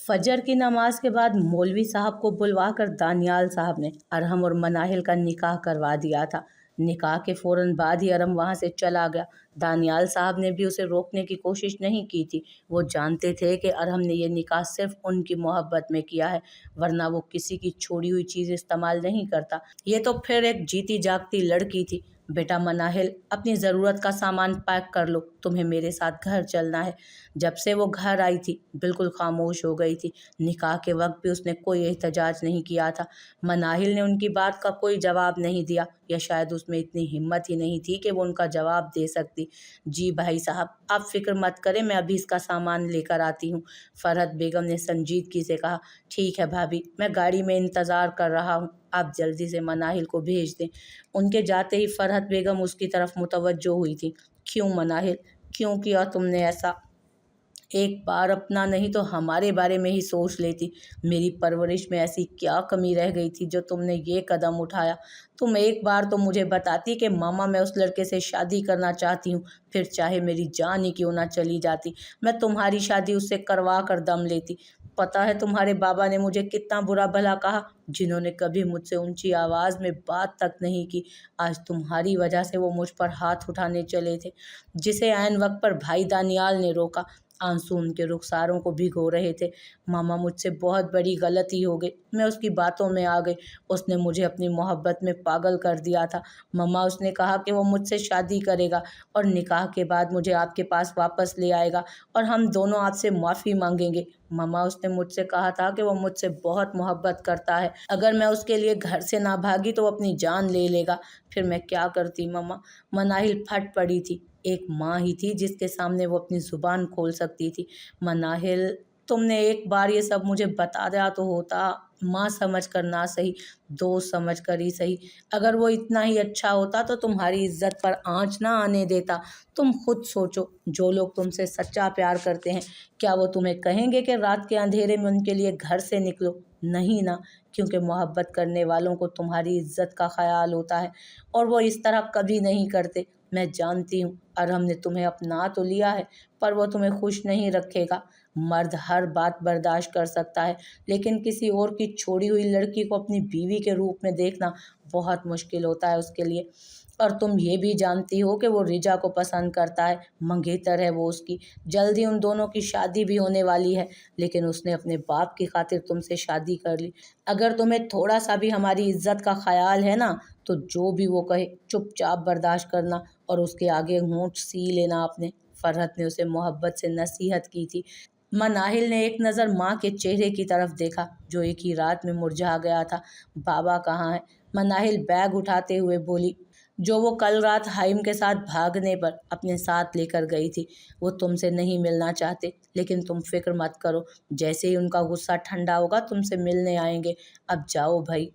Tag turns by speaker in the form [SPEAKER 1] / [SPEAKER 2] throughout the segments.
[SPEAKER 1] फजर की नमाज के बाद मौलवी साहब को बुलवा कर दानियाल साहब ने अरहम और मनाहिल का निकाह करवा दिया था। निकाह के फौरन बाद ही अरहम वहाँ से चला गया। दानियाल साहब ने भी उसे रोकने की कोशिश नहीं की थी। वो जानते थे कि अरहम ने यह निकाह सिर्फ उनकी मोहब्बत में किया है, वरना वो किसी की छोड़ी हुई चीज़ इस्तेमाल नहीं करता। ये तो फिर एक जीती जागती लड़की थी। बेटा मनाहिल, अपनी ज़रूरत का सामान पैक कर लो, तुम्हें मेरे साथ घर चलना है। जब से वो घर आई थी बिल्कुल खामोश हो गई थी। निकाह के वक्त भी उसने कोई एहतजाज नहीं किया था। मनाहिल ने उनकी बात का कोई जवाब नहीं दिया, या शायद उसमें इतनी हिम्मत ही नहीं थी कि वो उनका जवाब दे सकती। जी भाई साहब, आप फिक्र मत करें, मैं अभी इसका सामान लेकर आती हूँ, फरहत बेगम ने संजीदगी से कहा। ठीक है भाभी, मैं गाड़ी में इंतज़ार कर रहा हूँ, आप जल्दी से मनाहिल को भेज दें। उनके जाते ही फरहत बेगम उसकी तरफ मुतवज्जो हुई थी। क्यों मनाहिल, क्यों किया तुमने ऐसा? एक बार अपना नहीं तो हमारे बारे में ही सोच लेती। मेरी परवरिश में ऐसी क्या कमी रह गई थी जो तुमने ये कदम उठाया? तुम एक बार तो मुझे बताती कि मामा मैं उस लड़के से शादी करना चाहती हूँ, फिर चाहे मेरी जान ही क्यों ना चली जाती, मैं तुम्हारी शादी उससे करवा कर दम लेती। पता है तुम्हारे बाबा ने मुझे कितना बुरा भला कहा, जिन्होंने कभी मुझसे ऊंची आवाज़ में बात तक नहीं की। आज तुम्हारी वजह से वो मुझ पर हाथ उठाने चले थे, जिसे ऐन वक्त पर भाई दानियाल ने रोका। आंसू उनके रुखसारों को भिगो रहे थे। मामा मुझसे बहुत बड़ी गलती हो गई, मैं उसकी बातों में आ गई। उसने मुझे अपनी मोहब्बत में पागल कर दिया था। मामा, उसने कहा कि वो मुझसे शादी करेगा और निकाह के बाद मुझे आपके पास वापस ले आएगा और हम दोनों आपसे माफ़ी मांगेंगे। मामा, उसने मुझसे कहा था कि वो मुझसे बहुत मोहब्बत करता है, अगर मैं उसके लिए घर से ना भागी तो वो अपनी जान ले लेगा। फिर मैं क्या करती मामा? मनाहिल फट पड़ी थी। एक माँ ही थी जिसके सामने वो अपनी ज़ुबान खोल सकती थी। मनाहिल, तुमने एक बार ये सब मुझे बता दिया तो होता, माँ समझ कर ना सही, दोस्त समझ कर ही सही। अगर वो इतना ही अच्छा होता तो तुम्हारी इज्जत पर आँच ना आने देता। तुम खुद सोचो, जो लोग तुमसे सच्चा प्यार करते हैं, क्या वो तुम्हें कहेंगे कि रात के अंधेरे में उनके लिए घर से निकलो? नहीं ना, क्योंकि मोहब्बत करने वालों को तुम्हारी इज्जत का ख्याल होता है और वो इस तरह कभी नहीं करते। मैं जानती हूँ अरहम ने तुम्हें अपना तो लिया है, पर वो तुम्हें खुश नहीं रखेगा। मर्द हर बात बर्दाश्त कर सकता है, लेकिन किसी और की छोड़ी हुई लड़की को अपनी बीवी के रूप में देखना बहुत मुश्किल होता है उसके लिए। और तुम ये भी जानती हो कि वो रिजा को पसंद करता है, मंगेतर है वो उसकी। जल्दी उन दोनों की शादी भी होने वाली है, लेकिन उसने अपने बाप की खातिर तुमसे शादी कर ली। अगर तुम्हें थोड़ा सा भी हमारी इज्जत का ख्याल है ना, तो जो भी वो कहे चुपचाप बर्दाश्त करना और उसके आगे होंठ सी लेना अपने। फरहत ने उसे मोहब्बत से नसीहत की थी। मनाहिल ने एक नज़र माँ के चेहरे की तरफ देखा, जो एक ही रात में मुरझा गया था। बाबा कहाँ है? मनाहिल बैग उठाते हुए बोली, जो वो कल रात हाइम के साथ भागने पर अपने साथ लेकर गई थी। वो तुमसे नहीं मिलना चाहते, लेकिन तुम फिक्र मत करो, जैसे ही उनका गुस्सा ठंडा होगा तुमसे मिलने आएंगे। अब जाओ भाई,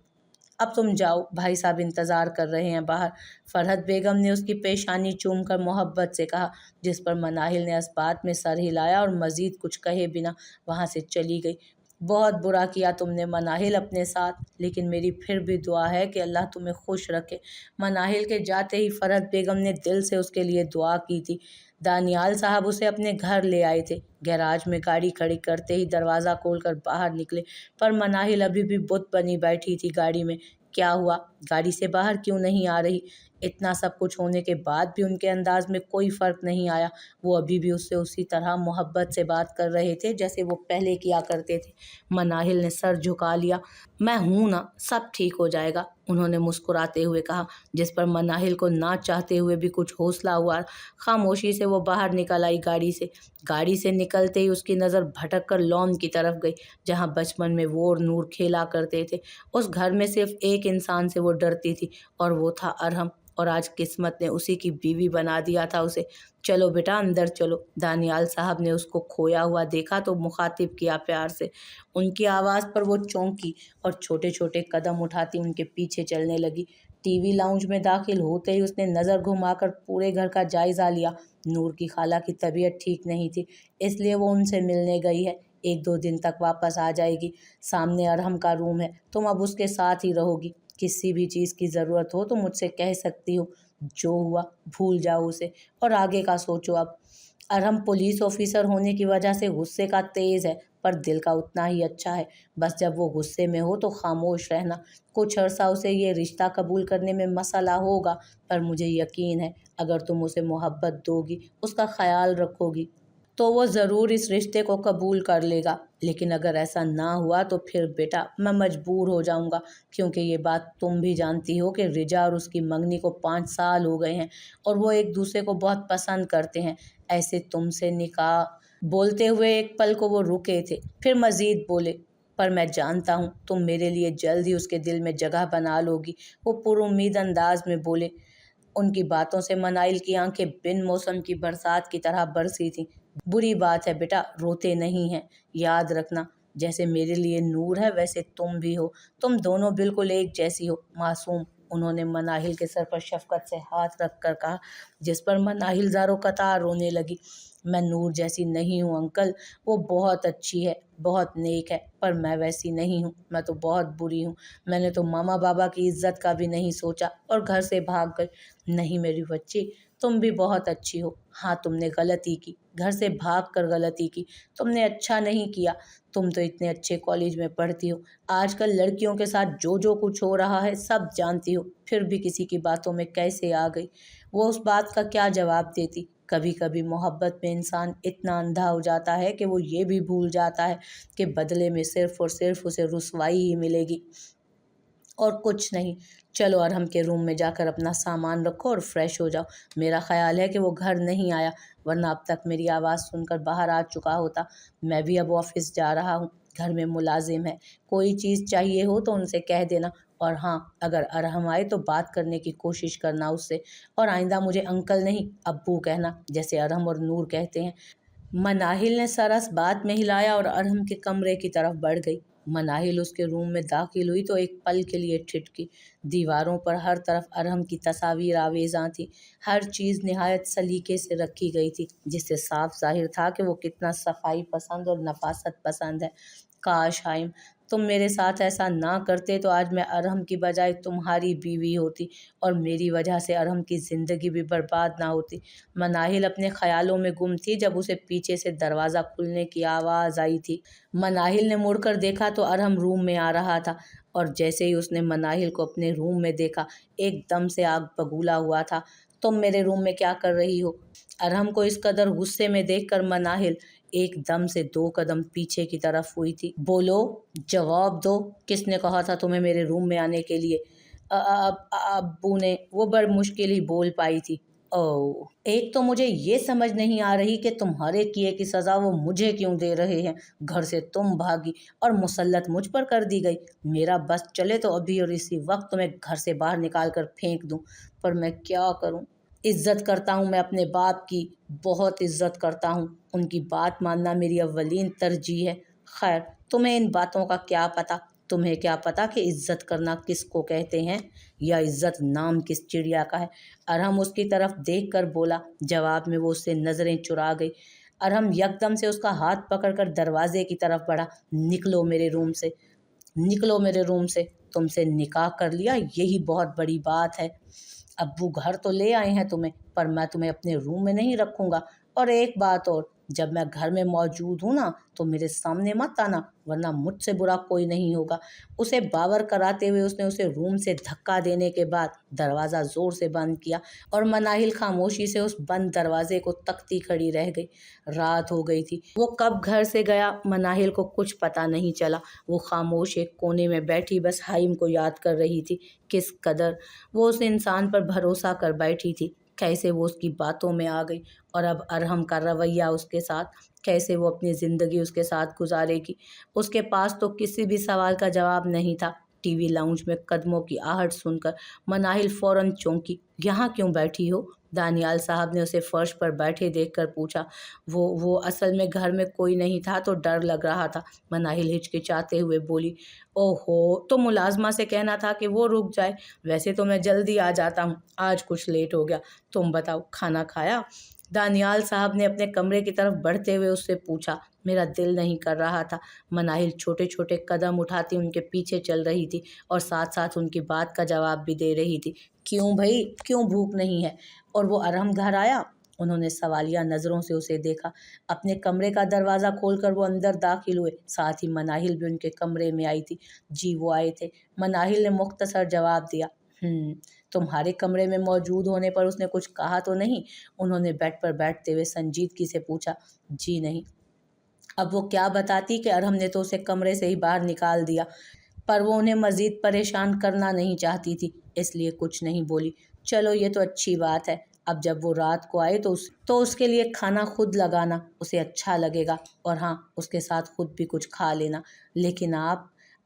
[SPEAKER 1] अब तुम जाओ, भाई साहब इंतज़ार कर रहे हैं बाहर। फरहत बेगम ने उसकी पेशानी चूमकर मोहब्बत से कहा, जिस पर मनाहिल ने इस बात में सर हिलाया और मज़ीद कुछ कहे बिना वहाँ से चली गई। बहुत बुरा किया तुमने मनाहिल अपने साथ, लेकिन मेरी फिर भी दुआ है कि अल्लाह तुम्हें खुश रखे। मनाहिल के जाते ही फरहत बेगम ने दिल से उसके लिए दुआ की थी। दानियाल साहब उसे अपने घर ले आए थे। गैराज में गाड़ी खड़ी करते ही दरवाज़ा खोलकर बाहर निकले, पर मनाहिल अभी भी बुत बनी बैठी थी गाड़ी में। क्या हुआ, गाड़ी से बाहर क्यों नहीं आ रही? इतना सब कुछ होने के बाद भी उनके अंदाज में कोई फ़र्क नहीं आया। वो अभी भी उससे उसी तरह मोहब्बत से बात कर रहे थे जैसे वो पहले किया करते थे। मनाहिल ने सर झुका लिया। मैं हूं ना, सब ठीक हो जाएगा, उन्होंने मुस्कुराते हुए कहा, जिस पर मनाहिल को ना चाहते हुए भी कुछ हौसला हुआ। खामोशी से वो बाहर निकल आई गाड़ी से। गाड़ी से निकलते ही उसकी नज़र भटक कर लॉन की तरफ गई, जहाँ बचपन में वो और नूर खेला करते थे। उस घर में सिर्फ एक इंसान से वो डरती थी, और वो था अरहम, और आज किस्मत ने उसी की बीवी बना दिया था उसे। चलो बेटा अंदर चलो। दानियाल साहब ने उसको खोया हुआ देखा तो मुखातिब किया प्यार से। उनकी आवाज़ पर वो चौंकी और छोटे छोटे कदम उठाती उनके पीछे चलने लगी। टीवी लाउंज में दाखिल होते ही उसने नज़र घुमाकर पूरे घर का जायज़ा लिया। नूर की खाला की तबीयत ठीक नहीं थी, इसलिए वो उनसे मिलने गई है। 1-2 दिन तक वापस आ जाएगी। सामने अरहम का रूम है, तुम अब उसके साथ ही रहोगी। किसी भी चीज़ की ज़रूरत हो तो मुझसे कह सकती हो। जो हुआ भूल जाओ उसे और आगे का सोचो अब। अरहम पुलिस ऑफिसर होने की वजह से गुस्से का तेज है, पर दिल का उतना ही अच्छा है। बस जब वो गुस्से में हो तो खामोश रहना। कुछ अरसा उसे ये रिश्ता कबूल करने में मसला होगा, पर मुझे यकीन है अगर तुम उसे मोहब्बत दोगी, उसका ख्याल रखोगी, तो वो ज़रूर इस रिश्ते को कबूल कर लेगा। लेकिन अगर ऐसा ना हुआ तो फिर बेटा मैं मजबूर हो जाऊंगा, क्योंकि ये बात तुम भी जानती हो कि रिजा और उसकी मंगनी को 5 साल हो गए हैं और वो एक दूसरे को बहुत पसंद करते हैं। ऐसे तुमसे निकाह बोलते हुए एक पल को वो रुके थे, फिर मज़ीद बोले, पर मैं जानता हूँ तुम मेरे लिए जल्द ही उसके दिल में जगह बना लोगी। वो पुरुम्मीद अंदाज में बोले। उनकी बातों से मनाइल की आंखें बिन मौसम की बरसात की तरह बरसी थीं। बुरी बात है बेटा, रोते नहीं हैं, याद रखना। जैसे मेरे लिए नूर है वैसे तुम भी हो। तुम दोनों बिल्कुल एक जैसी हो, मासूम। उन्होंने मनाहिल के सर पर शफकत से हाथ रख कर कहा, जिस पर मनाहिल ज़ारो कतार रोने लगी। मैं नूर जैसी नहीं हूँ अंकल, वो बहुत अच्छी है, बहुत नेक है, पर मैं वैसी नहीं हूँ। मैं तो बहुत बुरी हूँ। मैंने तो मामा बाबा की इज्जत का भी नहीं सोचा और घर से भाग गई। नहीं मेरी बच्ची, तुम भी बहुत अच्छी हो। हाँ तुमने गलती की, घर से भाग कर गलती की। तुमने अच्छा नहीं किया। तुम तो इतने अच्छे कॉलेज में पढ़ती हो, आजकल लड़कियों के साथ जो जो कुछ हो रहा है सब जानती हो, फिर भी किसी की बातों में कैसे आ गई। वो उस बात का क्या जवाब देती। कभी कभी मोहब्बत में इंसान इतना अंधा हो जाता है कि वो ये भी भूल जाता है कि बदले में सिर्फ और सिर्फ उसे रुसवाई ही मिलेगी और कुछ नहीं। चलो अरहम के रूम में जाकर अपना सामान रखो और फ्रेश हो जाओ। मेरा ख्याल है कि वो घर नहीं आया, वरना अब तक मेरी आवाज़ सुनकर बाहर आ चुका होता। मैं भी अब ऑफिस जा रहा हूँ, घर में मुलाजिम है, कोई चीज़ चाहिए हो तो उनसे कह देना। और हाँ, अगर अरहम आए तो बात करने की कोशिश करना उससे, और आइंदा मुझे अंकल नहीं अब्बू कहना, जैसे अरहम और नूर कहते हैं। मनाहिल ने सरस बात में हिलाया और अरहम के कमरे की तरफ बढ़ गई। मनाहिल उसके रूम में दाखिल हुई तो एक पल के लिए ठिठकी। दीवारों पर हर तरफ अरहम की तस्वीर आवेज़ां थी। हर चीज़ निहायत सलीके से रखी गई थी, जिससे साफ जाहिर था कि वो कितना सफाई पसंद और नफासत पसंद है। काश हाइम तुम मेरे साथ ऐसा ना करते तो आज मैं अरहम की बजाय तुम्हारी बीवी होती, और मेरी वजह से अरहम की ज़िंदगी भी बर्बाद ना होती। मनाहिल अपने ख्यालों में गुम थी जब उसे पीछे से दरवाज़ा खुलने की आवाज़ आई थी। मनाहिल ने मुड़कर देखा तो अरहम रूम में आ रहा था, और जैसे ही उसने मनाहिल को अपने रूम में देखा एकदम से आग बबूला हुआ था। तुम मेरे रूम में क्या कर रही हो? अरहम को इस कदर गुस्से में देखकर मनाहिल एकदम से 2 कदम पीछे की तरफ हुई थी। बोलो, जवाब दो, किसने कहा था तुम्हें मेरे रूम में आने के लिए? अब्बू ने, वो बड़ मुश्किल ही बोल पाई थी। ओह, एक तो मुझे ये समझ नहीं आ रही कि तुम्हारे किए की सज़ा वो मुझे क्यों दे रहे हैं। घर से तुम भागी और मुसल्लत मुझ पर कर दी गई। मेरा बस चले तो अभी और इसी वक्त तुम्हें घर से बाहर निकाल कर फेंक दूं, पर मैं क्या करूं। इज्जत करता हूँ मैं अपने बाप की, बहुत इज्जत करता हूँ। उनकी बात मानना मेरी अव्वलीन तरजीह है। खैर, तुम्हें इन बातों का क्या पता? तुम्हें क्या पता कि इज्जत करना किसको कहते हैं, या इज्जत नाम किस चिड़िया का है? अरहम उसकी तरफ देख कर बोला। जवाब में वो उससे नज़रें चुरा गई। अरहम यकदम से उसका हाथ पकड़कर दरवाजे की तरफ बढ़ा। निकलो मेरे रूम से, निकलो मेरे रूम से। तुमसे निकाह कर लिया, यही बहुत बड़ी बात है। अब्बू घर तो ले आए हैं तुम्हें, पर मैं तुम्हें अपने रूम में नहीं रखूंगा। और एक बात और, जब मैं घर में मौजूद हूँ ना तो मेरे सामने मत आना, वरना मुझसे बुरा कोई नहीं होगा। उसे बावर कराते हुए उसने उसे रूम से धक्का देने के बाद दरवाज़ा ज़ोर से बंद किया, और मनाहिल खामोशी से उस बंद दरवाजे को तकती खड़ी रह गई। रात हो गई थी। वो कब घर से गया मनाहिल को कुछ पता नहीं चला। वो खामोश एक कोने में बैठी बस हाइम को याद कर रही थी। किस कदर वो उस इंसान पर भरोसा कर बैठी थी, कैसे वो उसकी बातों में आ गई, और अब अरहम का रवैया उसके साथ, कैसे वो अपनी ज़िंदगी उसके साथ गुजारेगी। उसके पास तो किसी भी सवाल का जवाब नहीं था। टीवी लाउंज में कदमों की आहट सुनकर मनाहिल फौरन चौंकी। यहाँ क्यों बैठी हो? दानियाल साहब ने उसे फर्श पर बैठे देखकर पूछा। वो असल में घर में कोई नहीं था तो डर लग रहा था, मनाहिल हिचकिचाते हुए बोली। ओहो, तो मुलाजमा से कहना था कि वो रुक जाए, वैसे तो मैं जल्दी आ जाता हूँ, आज कुछ लेट हो गया। तुम बताओ, खाना खाया? दानियाल साहब ने अपने कमरे की तरफ बढ़ते हुए उससे पूछा। मेरा दिल नहीं कर रहा था। मनाहिल छोटे छोटे कदम उठाती उनके पीछे चल रही थी और साथ साथ उनकी बात का जवाब भी दे रही थी। क्यों भाई, क्यों भूख नहीं है? और वो अरहम घर आया? انہوں نے سوالیہ نظروں سے اسے دیکھا۔ اپنے کمرے کا دروازہ کھول کر وہ اندر داخل ہوئے۔ ساتھ ہی مناہل بھی ان کے کمرے میں آئی تھی۔ جی وہ آئے تھے، مناہل نے مختصر جواب دیا۔ تمہارے کمرے میں موجود ہونے پر اس نے کچھ کہا تو نہیں؟ انہوں نے بیڈ پر بیٹھتے ہوئے سنجیدگی سے پوچھا۔ جی نہیں۔ اب وہ کیا بتاتی کہ ارحم نے تو اسے کمرے سے ہی باہر نکال دیا، پر وہ انہیں مزید پریشان کرنا نہیں چاہتی تھی، اس لیے کچھ نہیں بولی۔ چلو یہ تو اچھی بات ہے، اب جب وہ رات کو آئے تو اس کے لیے کھانا خود لگانا، اسے اچھا لگے گا، اور ہاں اس کے ساتھ خود بھی کچھ کھا لینا۔ لیکن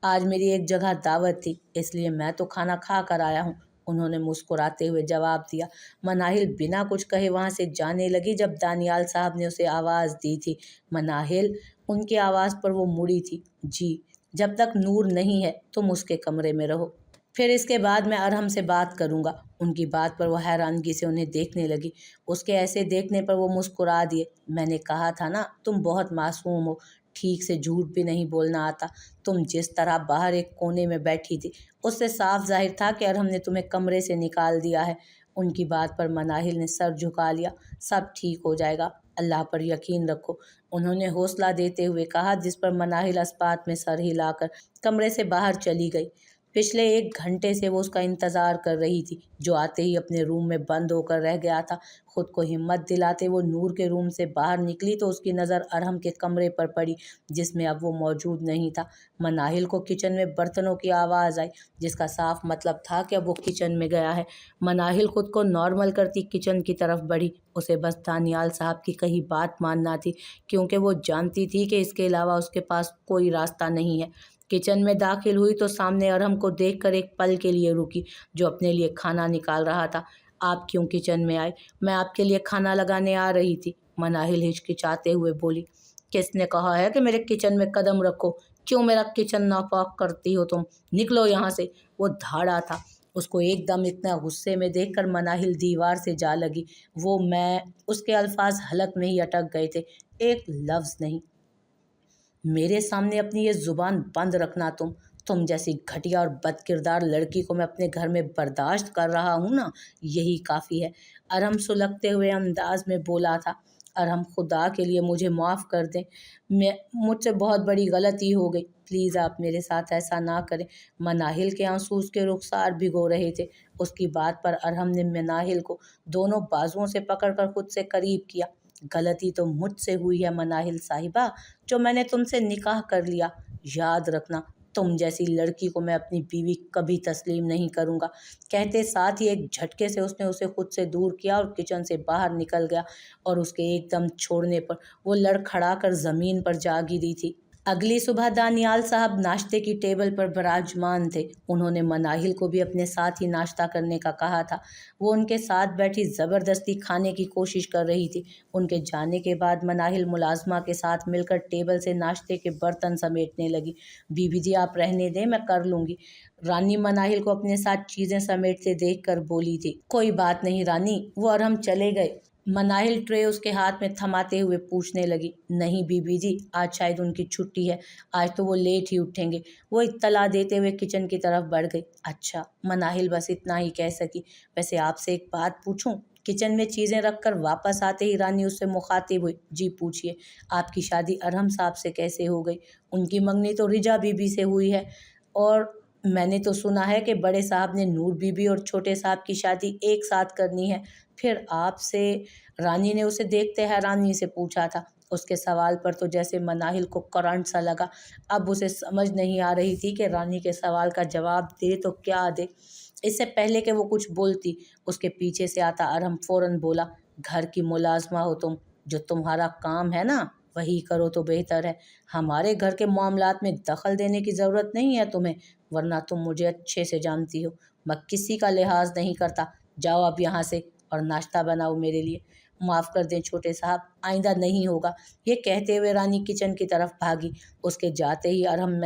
[SPEAKER 1] آج میری ایک جگہ دعوت تھی، اس لیے میں تو کھانا کھا کر آیا ہوں، انہوں نے مسکراتے ہوئے جواب دیا۔ مناہل بنا کچھ کہے وہاں سے جانے لگی جب دانیال صاحب نے اسے آواز دی تھی۔ مناہل، ان کی آواز پر وہ مڑی تھی۔ جی، جب تک نور نہیں ہے تم اس کے کمرے میں رہو، پھر اس کے بعد میں ارحم سے بات کروں گا۔ ان کی بات پر وہ حیرانگی سے انہیں دیکھنے لگی۔ اس کے ایسے دیکھنے پر وہ مسکرا دیے۔ میں نے کہا تھا نا تم بہت معصوم ہو، ٹھیک سے جھوٹ بھی نہیں بولنا آتا۔ تم جس طرح باہر ایک کونے میں بیٹھی تھی، اس سے صاف ظاہر تھا کہ ارحم نے تمہیں کمرے سے نکال دیا ہے۔ ان کی بات پر مناہل نے سر جھکا لیا۔ سب ٹھیک ہو جائے گا، اللہ پر یقین رکھو، انہوں نے حوصلہ دیتے ہوئے کہا، جس پر مناہل اسپات میں سر ہلا کر کمرے سے باہر چلی گئی۔ پچھلے 1 گھنٹے سے وہ اس کا انتظار کر رہی تھی، جو آتے ہی اپنے روم میں بند ہو کر رہ گیا تھا۔ خود کو ہمت دلاتے وہ نور کے روم سے باہر نکلی تو اس کی نظر ارحم کے کمرے پر پڑی، جس میں اب وہ موجود نہیں تھا۔ مناہل کو کچن میں برتنوں کی آواز آئی، جس کا صاف مطلب تھا کہ اب وہ کچن میں گیا ہے۔ مناہل خود کو نارمل کرتی کچن کی طرف بڑھی۔ اسے بس دانیال صاحب کی کہی بات ماننا تھی، کیونکہ وہ جانتی تھی کہ اس کے علاوہ اس کے پاس کوئی راستہ نہیں ہے۔ کچن میں داخل ہوئی تو سامنے ارحم کو دیکھ کر ایک پل کے لیے رکی، جو اپنے لیے کھانا نکال رہا تھا۔ آپ کیوں کچن میں آئے؟ میں آپ کے لیے کھانا لگانے آ رہی تھی، مناہل ہچکچاتے ہوئے بولی۔ کس نے کہا ہے کہ میرے کچن میں قدم رکھو؟ کیوں میرا کچن ناپاک کرتی ہو تم؟ نکلو یہاں سے۔ وہ دھاڑا تھا۔ اس کو ایک دم اتنا غصے میں دیکھ کر مناہل دیوار سے جا لگی۔ اس کے الفاظ حلق میں ہی اٹک گئے تھے۔ ایک لفظ نہیں۔ میرے سامنے اپنی یہ زبان بند رکھنا۔ تم جیسی گھٹیا اور بد کردار لڑکی کو میں اپنے گھر میں برداشت کر رہا ہوں نا، یہی کافی ہے، ارحم سلگتے ہوئے انداز میں بولا تھا۔ ارحم، خدا کے لیے مجھے معاف کر دیں، مجھ سے بہت بڑی غلطی ہو گئی، پلیز آپ میرے ساتھ ایسا نہ کریں۔ مناہل کے آنسو اس کے رخسار بھگو رہے تھے۔ اس کی بات پر ارحم نے مناہل کو دونوں بازوؤں سے پکڑ کر خود سے قریب کیا۔ غلطی تو مجھ سے ہوئی ہے مناہل صاحبہ، جو میں نے تم سے نکاح کر لیا۔ یاد رکھنا، تم جیسی لڑکی کو میں اپنی بیوی کبھی تسلیم نہیں کروں گا۔ کہتے ساتھ ہی ایک جھٹکے سے اس نے اسے خود سے دور کیا اور کچن سے باہر نکل گیا، اور اس کے ایک دم چھوڑنے پر وہ لڑکھڑا کر زمین پر جا گری تھی۔ اگلی صبح دانیال صاحب ناشتے کی ٹیبل پر براجمان تھے۔ انہوں نے مناہل کو بھی اپنے ساتھ ہی ناشتہ کرنے کا کہا تھا۔ وہ ان کے ساتھ بیٹھی زبردستی کھانے کی کوشش کر رہی تھی۔ ان کے جانے کے بعد مناہل ملازمہ کے ساتھ مل کر ٹیبل سے ناشتے کے برتن سمیٹنے لگی۔ بی بی جی آپ رہنے دیں، میں کر لوں گی، رانی مناہل کو اپنے ساتھ چیزیں سمیٹتے دیکھ کر بولی تھی۔ کوئی بات نہیں رانی، وہ ارحم چلے گئے، مناہل ٹرے اس کے ہاتھ میں تھماتے ہوئے پوچھنے لگی۔ نہیں بی بی جی، آج شاید ان کی چھٹی ہے، آج تو وہ لیٹ ہی اٹھیں گے، وہ اطلاع دیتے ہوئے کچن کی طرف بڑھ گئی۔ اچھا، مناہل بس اتنا ہی کہہ سکی۔ ویسے آپ سے ایک بات پوچھوں؟ کچن میں چیزیں رکھ کر واپس آتے ہی رانی اس سے مخاطب ہوئی۔ جی پوچھیے، آپ کی شادی ارحم صاحب سے کیسے ہو گئی؟ ان کی منگنی تو رجا بی بی سے ہوئی ہے، اور میں نے تو سنا ہے کہ بڑے صاحب نے نور بی بی اور چھوٹے صاحب کی شادی ایک ساتھ کرنی ہے، پھر آپ سے؟ رانی نے اسے دیکھتے حیرانی سے پوچھا تھا۔ اس کے سوال پر تو جیسے مناہل کو کرنٹ سا لگا۔ اب اسے سمجھ نہیں آ رہی تھی کہ رانی کے سوال کا جواب دے تو کیا دے۔ اس سے پہلے کہ وہ کچھ بولتی، اس کے پیچھے سے آتا ارحم فوراً بولا، گھر کی ملازمہ ہو تم، جو تمہارا کام ہے نا وہی کرو تو بہتر ہے، ہمارے گھر کے معاملات میں دخل دینے کی ضرورت نہیں ہے تمہیں، ورنہ تم مجھے اچھے سے جانتی ہو، میں کسی کا لحاظ نہیں کرتا، جاؤ اب یہاں سے اور ناشتہ بناؤ میرے لیے۔ معاف کر دیں چھوٹے صاحب، آئندہ نہیں ہوگا، یہ کہتے ہوئے رانی کچن کی طرف بھاگی۔ اس کے جاتے ہی ارحم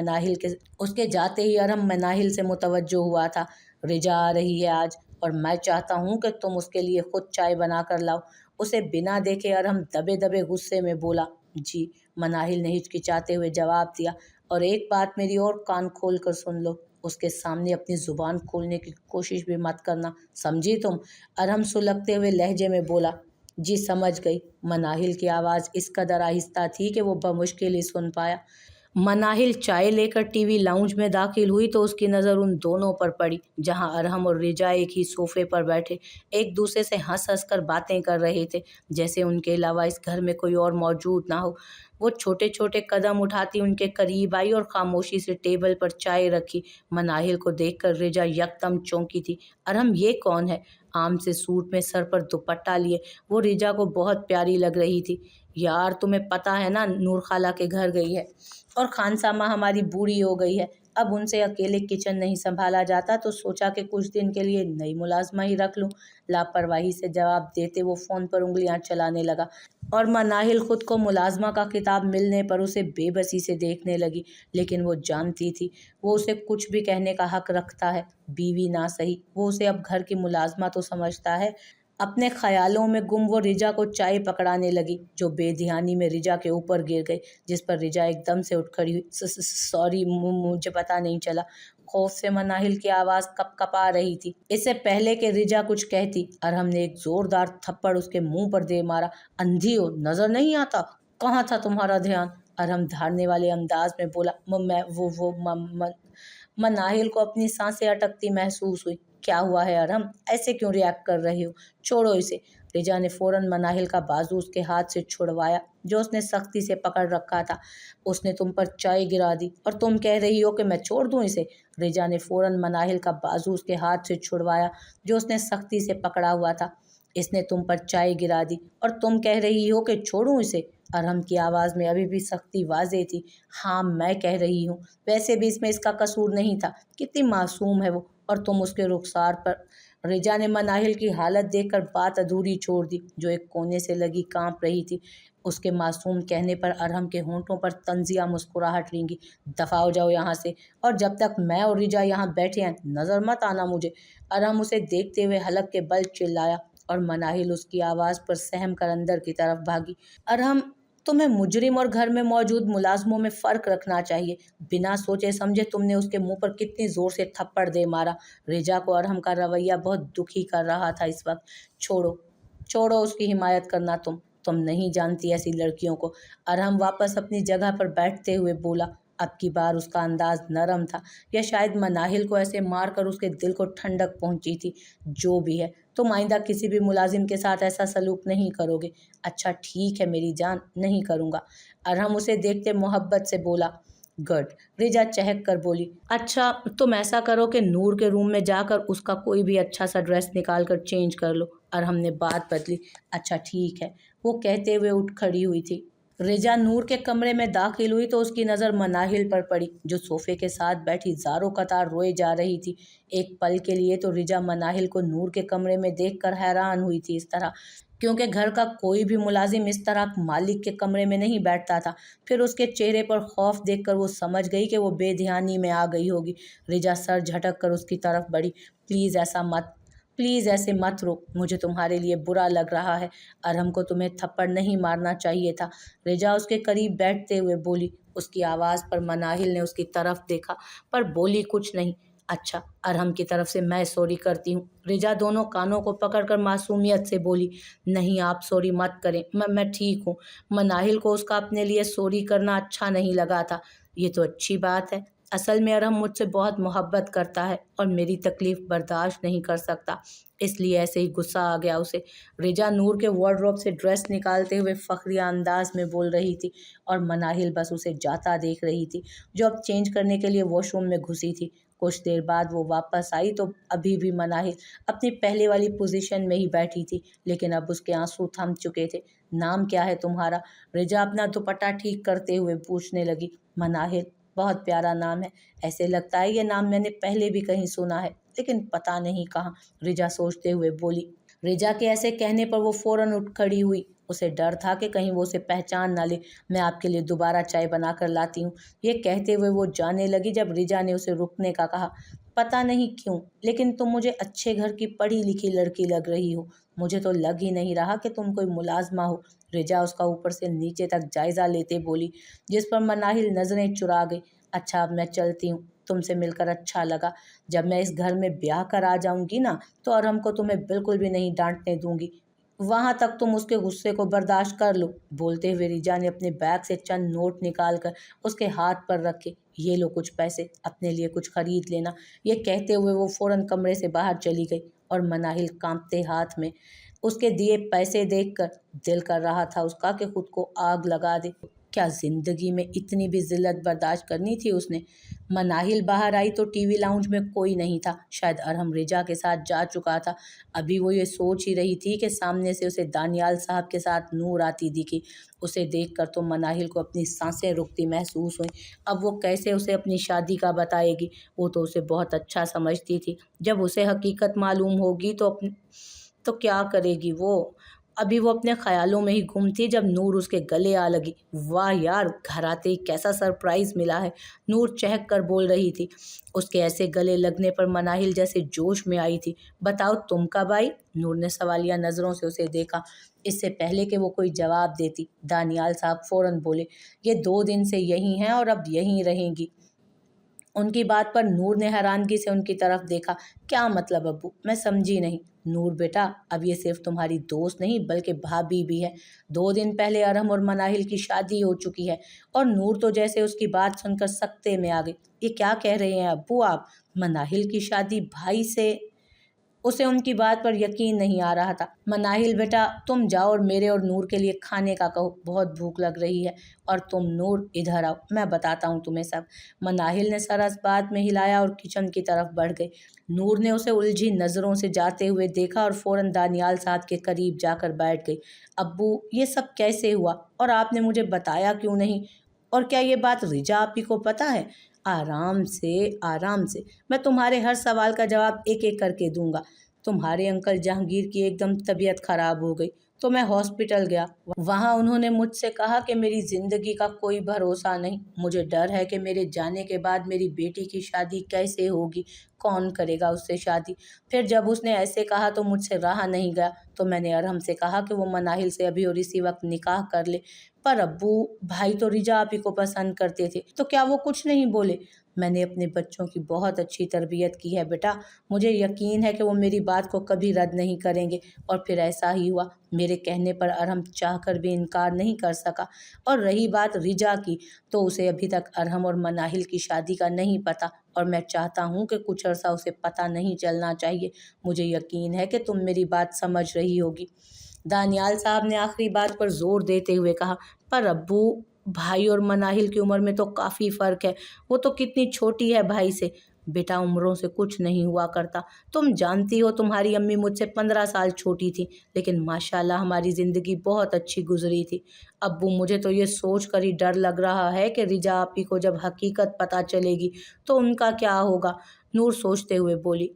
[SPEAKER 1] مناہل سے متوجہ ہوا تھا۔ رجا آ رہی ہے آج، اور میں چاہتا ہوں کہ تم اس کے لیے خود چائے بنا کر لاؤ۔ اسے بنا دیکھے ارحم دبے دبے غصے میں بولا۔ جی، مناہل نے ہچکچاتے ہوئے جواب دیا، اور ایک بات میری اور کان کھول کر سن لو، اس کے سامنے اپنی زبان کھولنے کی کوشش بھی مت کرنا، سمجھی تم؟ ارحم سلگتے ہوئے لہجے میں بولا۔ जी समझ गई। मनाहिल की आवाज़ इस कदर आहिस्ता थी कि वो बमुश्किल ही सुन पाया। मनाहिल चाय लेकर टीवी लाउंज में दाखिल हुई तो उसकी नज़र उन दोनों पर पड़ी, जहां अरहम और रिजा एक ही सोफे पर बैठे एक दूसरे से हंस हंस कर बातें कर रहे थे, जैसे उनके अलावा इस घर में कोई और मौजूद ना हो। वो छोटे छोटे कदम उठाती उनके करीब आई और खामोशी से टेबल पर चाय रखी। मनाहिल को देखकर रिजा यकदम चौंकी थी। अरहम, ये कौन है? आम से सूट में सर पर दुपट्टा लिए वो रिजा को बहुत प्यारी लग रही थी। यार, तुम्हें पता है ना, नूर खाला के घर गई है और खानसामा हमारी बूढ़ी हो गई है। अब उनसे अकेले किचन नहीं संभाला जाता, तो सोचा कि कुछ दिन के लिए नई मुलाजमा ही रख लूं। लापरवाही से जवाब देते वो फ़ोन पर उंगलियां चलाने लगा और मनाहिल खुद को मुलाजमा का खिताब मिलने पर उसे बेबसी से देखने लगी। लेकिन वो जानती थी वो उसे कुछ भी कहने का हक रखता है। बीवी ना सही, वो उसे अब घर की मुलाजमा तो समझता है। अपने ख्यालों में गुम वो रिजा को चाय पकड़ाने लगी, जो बेध्यानी में रिजा के ऊपर गिर गई, जिस पर रिजा एकदम से उठ खड़ी हुई। सॉरी, मुझे पता नहीं चला। खौफ से मनाहिल की आवाज़ कपकपा रही थी। इससे पहले कि रिजा कुछ कहती, अरहम ने एक जोरदार थप्पड़ उसके मुंह पर दे मारा। अंधी हो, नजर नहीं आता? कहाँ था तुम्हारा ध्यान? अरहम धारने वाले अंदाज में बोला। मैं वो मनाहिल को अपनी सांसें अटकती महसूस हुई। क्या हुआ है अरहम? ऐसे क्यों रिएक्ट कर रही हो? छोड़ो इसे। रिजा ने फौरन मनाहिल का बाजू उसके हाथ से छुड़वाया, जो उसने सख्ती से पकड़ रखा था। उसने तुम पर चाय गिरा दी और तुम कह रही हो कि मैं छोड़ दूं इसे? रिजा ने फौरन मनाहिल का बाजू उसके हाथ से छुड़वाया, जो उसने सख्ती से पकड़ा हुआ था। इसने तुम पर चाय गिरा दी और तुम कह रही हो कि छोड़ूं इसे? अरहम की आवाज़ में अभी भी सख्ती वाज़ेह थी। हाँ, मैं कह रही हूँ। वैसे भी इसमें इसका कसूर नहीं था। कितनी मासूम है वो, और तुम उसके रुखसार पर। रिजा ने मनाहिल की हालत देखकर बात अधूरी छोड़ दी, जो एक कोने से लगी कांप रही थी। उसके मासूम कहने पर अरहम के होंठों पर तंजिया मुस्कुराहट रेंगी। दफा हो जाओ यहाँ से, और जब तक मैं और रिजा यहाँ बैठे हैं नजर मत आना मुझे। अरहम उसे देखते हुए हलक के बल चिल्लाया और मनाहिल उसकी आवाज़ पर सहम कर अंदर की तरफ भागी। अरहम, तुम्हें मुजरिम और घर में मौजूद मुलाजमों में फ़र्क रखना चाहिए। बिना सोचे समझे तुमने उसके मुंह पर कितनी ज़ोर से थप्पड़ दे मारा। रिजा को अरहम का रवैया बहुत दुखी कर रहा था इस वक्त। छोड़ो, छोड़ो उसकी हिमायत करना। तुम नहीं जानती ऐसी लड़कियों को। अरहम वापस अपनी जगह पर बैठते हुए बोला। अब की बार उसका अंदाज नरम था, या शायद मनाहिल को ऐसे मारकर उसके दिल को ठंडक पहुंची थी। जो भी है, तुम आइंदा किसी भी मुलाजिम के साथ ऐसा सलूक नहीं करोगे। अच्छा ठीक है मेरी जान, नहीं करूँगा। अरहम उसे देखते मोहब्बत से बोला। गुड। रिजा चहक कर बोली। अच्छा, तुम ऐसा करो कि नूर के रूम में जाकर उसका कोई भी अच्छा सा ड्रेस निकाल कर चेंज कर लो। अरहम ने बात बदली। अच्छा ठीक है, वो कहते हुए उठ खड़ी हुई थी। रिजा नूर के कमरे में दाखिल हुई तो उसकी नज़र मनाहिल पर पड़ी, जो सोफे के साथ बैठी ज़ारो कतार रोए जा रही थी। एक पल के लिए तो रिजा मनाहिल को नूर के कमरे में देखकर हैरान हुई थी, इस तरह, क्योंकि घर का कोई भी मुलाजिम इस तरह मालिक के कमरे में नहीं बैठता था। फिर उसके चेहरे पर खौफ देखकर वो समझ गई कि वो बेध्यानी में आ गई होगी। रिजा सर झटक कर उसकी तरफ बढ़ी। प्लीज़ ऐसा मत, प्लीज़ ऐसे मत रो, मुझे तुम्हारे लिए बुरा लग रहा है। अरहम को तुम्हें थप्पड़ नहीं मारना चाहिए था। रिजा उसके करीब बैठते हुए बोली। उसकी आवाज़ पर मनाहिल ने उसकी तरफ देखा, पर बोली कुछ नहीं। अच्छा, अरहम की तरफ से मैं सॉरी करती हूँ। रिजा दोनों कानों को पकड़कर मासूमियत से बोली। नहीं, आप सॉरी मत करें, मैं ठीक हूँ। मनाहिल को उसका अपने लिए सॉरी करना अच्छा नहीं लगा था। ये तो अच्छी बात है। असल में अरहम मुझसे बहुत मोहब्बत करता है और मेरी तकलीफ़ बर्दाश्त नहीं कर सकता, इसलिए ऐसे ही गुस्सा आ गया उसे। रिजा नूर के वार्डरोब से ड्रेस निकालते हुए फ़ख्रिया अंदाज में बोल रही थी, और मनाहिल बस उसे जाता देख रही थी, जो अब चेंज करने के लिए वॉशरूम में घुसी थी। कुछ देर बाद वो वापस आई तो अभी भी मनाहिल अपनी पहले वाली पोजीशन में ही बैठी थी, लेकिन अब उसके आंसू थम चुके थे। नाम क्या है तुम्हारा? रिजा अपना दुपट्टा ठीक करते हुए पूछने लगी। मनाहिल, बहुत प्यारा नाम है। ऐसे लगता है ये नाम मैंने पहले भी कहीं सुना है, लेकिन पता नहीं कहाँ। रिजा सोचते हुए बोली। रिजा के ऐसे कहने पर वो फौरन उठ खड़ी हुई। उसे डर था कि कहीं वो उसे पहचान ना ले। मैं आपके लिए दोबारा चाय बना कर लाती हूँ, ये कहते हुए वो जाने लगी जब रिजा ने उसे रुकने का कहा। पता नहीं क्यों, लेकिन तुम मुझे अच्छे घर की पढ़ी लिखी लड़की लग रही हो। मुझे तो लग ही नहीं रहा कि तुम कोई मुलाजमा हो। रिजा उसका ऊपर से नीचे तक जायजा लेते बोली, जिस पर मनाहिल नजरें चुरा गई। अच्छा, अब मैं चलती हूँ, तुमसे मिलकर अच्छा लगा। जब मैं इस घर में ब्याह कर आ जाऊंगी ना, तो अरहम को तुम्हें बिल्कुल भी नहीं डांटने दूंगी। वहाँ तक तुम उसके गुस्से को बर्दाश्त कर लो। बोलते हुए रिजा ने अपने बैग से चंद नोट निकाल कर उसके हाथ पर रखे। ये लो कुछ पैसे, अपने लिए कुछ खरीद लेना। ये कहते हुए वो फौरन कमरे से बाहर चली गई और मनाहिल कांपते हाथ में उसके दिए पैसे देखकर दिल कर रहा था उसका कि खुद को आग लगा दे। क्या जिंदगी में इतनी भी जिल्लत बर्दाश्त करनी थी उसने। मनाहिल बाहर आई तो टीवी लाउंज में कोई नहीं था। शायद अरहम रिजा के साथ जा चुका था। अभी वो ये सोच ही रही थी कि सामने से उसे दानियाल साहब के साथ नूर आती दिखी। उसे देखकर तो मनाहिल को अपनी सांसें रुकती महसूस हुई। अब वो कैसे उसे अपनी शादी का बताएगी। वो तो उसे बहुत अच्छा समझती थी। जब उसे हकीकत मालूम होगी तो क्या करेगी वो। अभी वो अपने ख्यालों में ही गुम थी जब नूर उसके गले आ लगी। वाह यार, घर आते ही कैसा सरप्राइज मिला है, नूर चहक कर बोल रही थी। उसके ऐसे गले लगने पर मनाहिल जैसे जोश में आई थी। बताओ तुम कब आई? नूर ने सवालिया नज़रों से उसे देखा। इससे पहले कि वो कोई जवाब देती, दानियाल साहब फौरन बोले, ये 2 दिन से यहीं हैं और अब यहीं रहेंगी। उनकी बात पर नूर ने हैरानगी से उनकी तरफ देखा। क्या मतलब अब्बू? मैं समझी नहीं। नूर बेटा, अब ये सिर्फ तुम्हारी दोस्त नहीं बल्कि भाभी भी है। 2 दिन पहले अरहम और मनाहिल की शादी हो चुकी है। और नूर तो जैसे उसकी बात सुनकर सकते में आ गई। ये क्या कह रहे हैं अब्बू आप? मनाहिल की शादी भाई से? उसे उनकी बात पर यकीन नहीं आ रहा था। मनाहिल बेटा, तुम जाओ और मेरे और नूर के लिए खाने का कहो, बहुत भूख लग रही है। और तुम नूर इधर आओ, मैं बताता हूँ तुम्हें सब। मनाहिल ने सर इस बात में हिलाया और किचन की तरफ बढ़ गई। नूर ने उसे उलझी नज़रों से जाते हुए देखा और फौरन दानियाल साहब के करीब जाकर बैठ गई। अब्बू, ये सब कैसे हुआ और आपने मुझे बताया क्यों नहीं? और क्या ये बात रिजा आपी को पता है? आराम से, आराम से, मैं तुम्हारे हर सवाल का जवाब एक एक करके दूंगा। तुम्हारे अंकल जहांगीर की एकदम तबीयत खराब हो गई तो मैं हॉस्पिटल गया। वहाँ उन्होंने मुझसे कहा कि मेरी ज़िंदगी का कोई भरोसा नहीं। मुझे डर है कि मेरे जाने के बाद मेरी बेटी की शादी कैसे होगी, कौन करेगा उससे शादी। फिर जब उसने ऐसे कहा तो मुझसे रहा नहीं गया, तो मैंने अरहम से कहा कि वो मनाहिल से अभी और इसी वक्त निकाह कर ले। पर अब्बू, भाई तो रिजा आपी को पसंद करते थे, तो क्या वो कुछ नहीं बोले? मैंने अपने बच्चों की बहुत अच्छी तरबियत की है बेटा। मुझे यकीन है कि वो मेरी बात को कभी रद्द नहीं करेंगे। और फिर ऐसा ही हुआ। मेरे कहने पर अरहम चाहकर भी इनकार नहीं कर सका। और रही बात रिजा की, तो उसे अभी तक अरहम और मनाहिल की शादी का नहीं पता। और मैं चाहता हूँ कि कुछ अर्सा उसे पता नहीं चलना चाहिए। मुझे यकीन है कि तुम मेरी बात समझ रही होगी। दानियाल साहब ने आखिरी बात पर जोर देते हुए कहा, पर अब्बू, भाई और मनाहिल की उम्र में तो काफ़ी फ़र्क है। वो तो कितनी छोटी है भाई से। बेटा, उम्रों से कुछ नहीं हुआ करता। तुम जानती हो तुम्हारी अम्मी मुझसे 15 साल छोटी थी, लेकिन माशाल्लाह हमारी ज़िंदगी बहुत अच्छी गुजरी थी। अब्बू, मुझे तो ये सोच कर ही डर लग रहा है कि रिजा आपी को जब हकीकत पता चलेगी तो उनका क्या होगा। नूर सोचते हुए बोली,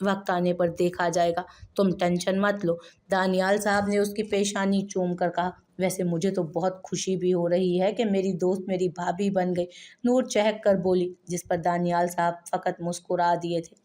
[SPEAKER 1] वक्त आने पर देखा जाएगा, तुम टेंशन मत लो। दानियाल साहब ने उसकी पेशानी चूम कर कहा, वैसे मुझे तो बहुत खुशी भी हो रही है कि मेरी दोस्त मेरी भाभी बन गई। नूर चहक कर बोली, जिस पर दानियाल साहब फ़कत मुस्कुरा दिए थे।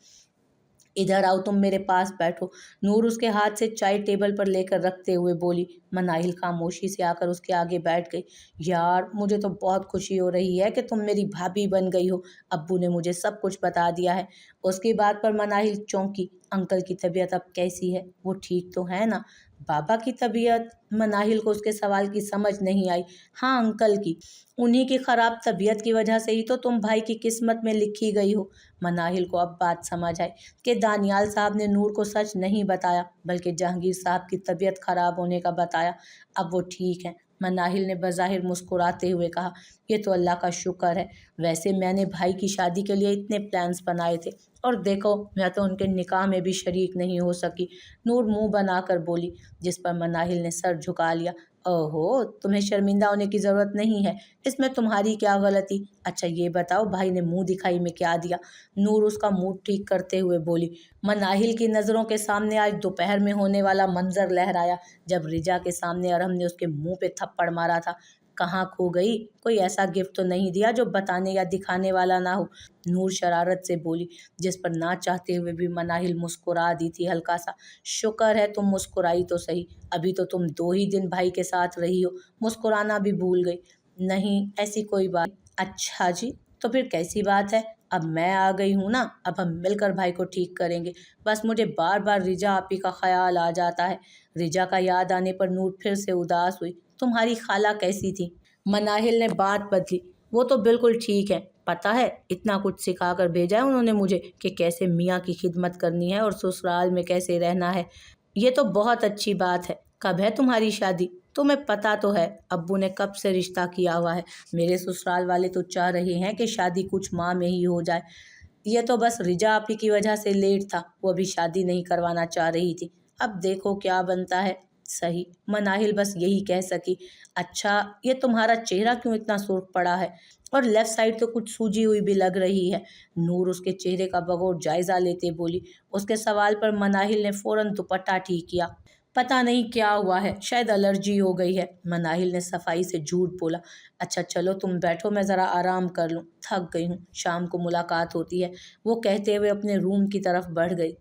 [SPEAKER 1] इधर आओ, तुम मेरे पास बैठो। नूर उसके हाथ से चाय टेबल पर लेकर रखते हुए बोली। मनाहिल खामोशी से आकर उसके आगे बैठ गई। यार, मुझे तो बहुत खुशी हो रही है कि तुम मेरी भाभी बन गई हो। अब्बू ने मुझे सब कुछ बता दिया है। उसकी बात पर मनाहिल चौंकी। अंकल की तबीयत अब कैसी है? वो ठीक तो है ना? बाबा की तबीयत? मनाहिल को उसके सवाल की समझ नहीं आई। हाँ, अंकल की। उन्हीं की खराब तबीयत की वजह से ही तो तुम भाई की किस्मत में लिखी गई हो। मनाहिल को अब बात समझ आई कि दानियाल साहब ने नूर को सच नहीं बताया, बल्कि जहांगीर साहब की तबीयत खराब होने का बताया। अब वो ठीक है। मनाहिल ने बज़ाहिर मुस्कुराते हुए कहा, ये तो अल्लाह का शुक्र है। वैसे मैंने भाई की शादी के लिए इतने प्लान्स बनाए थे, और देखो, मैं तो उनके निकाह में भी शरीक नहीं हो सकी। नूर मुंह बनाकर बोली, जिस पर मनाहिल ने सर झुका लिया। ओहो, तुम्हें शर्मिंदा होने की ज़रूरत नहीं है, इसमें तुम्हारी क्या गलती। अच्छा ये बताओ, भाई ने मुंह दिखाई में क्या दिया? नूर उसका मूड ठीक करते हुए बोली। मनाहिल की नज़रों के सामने आज दोपहर में होने वाला मंजर लहराया, जब रिजा के सामने अरहम ने उसके मुंह पे थप्पड़ मारा था। कहाँ खो गई? कोई ऐसा गिफ्ट तो नहीं दिया जो बताने या दिखाने वाला ना हो? नूर शरारत से बोली, जिस पर ना चाहते हुए भी मनाहिल मुस्कुरा दी थी हल्का सा। शुक्र है तुम मुस्कुराई तो सही। अभी तो तुम 2 ही दिन भाई के साथ रही हो, मुस्कुराना भी भूल गई। नहीं, ऐसी कोई बात। अच्छा जी, तो फिर कैसी बात है? अब मैं आ गई हूँ ना, अब हम मिलकर भाई को ठीक करेंगे। बस मुझे बार बार रिजा आपी का ख्याल आ जाता है। रिजा का याद आने पर नूर फिर से उदास हुई। तुम्हारी खाला कैसी थी? मनाहिल ने बात बदली। वो तो बिल्कुल ठीक है। पता है, इतना कुछ सिखा कर भेजा है उन्होंने मुझे कि कैसे मियाँ की खिदमत करनी है और ससुराल में कैसे रहना है। ये तो बहुत अच्छी बात है। कब है तुम्हारी शादी? तुम्हें पता तो है अब्बू ने कब से रिश्ता किया हुआ है। मेरे ससुराल वाले तो चाह रहे हैं कि शादी कुछ माह में ही हो जाए। ये तो बस रिजा आपी की वजह से लेट था, वो अभी शादी नहीं करवाना चाह रही थी। अब देखो क्या बनता है। सही, मनाहिल बस यही कह सकी। अच्छा, ये तुम्हारा चेहरा क्यों इतना सुर्ख पड़ा है और लेफ्ट साइड तो कुछ सूजी हुई भी लग रही है? नूर उसके चेहरे का बगौर जायजा लेते बोली। उसके सवाल पर मनाहिल ने फौरन दुपट्टा ठीक किया। पता नहीं क्या हुआ है, शायद एलर्जी हो गई है। मनाहिल ने सफाई से झूठ बोला। अच्छा चलो तुम बैठो, मैं ज़रा आराम कर लूँ, थक गई हूँ, शाम को मुलाकात होती है। वो कहते हुए अपने रूम की तरफ बढ़ गई।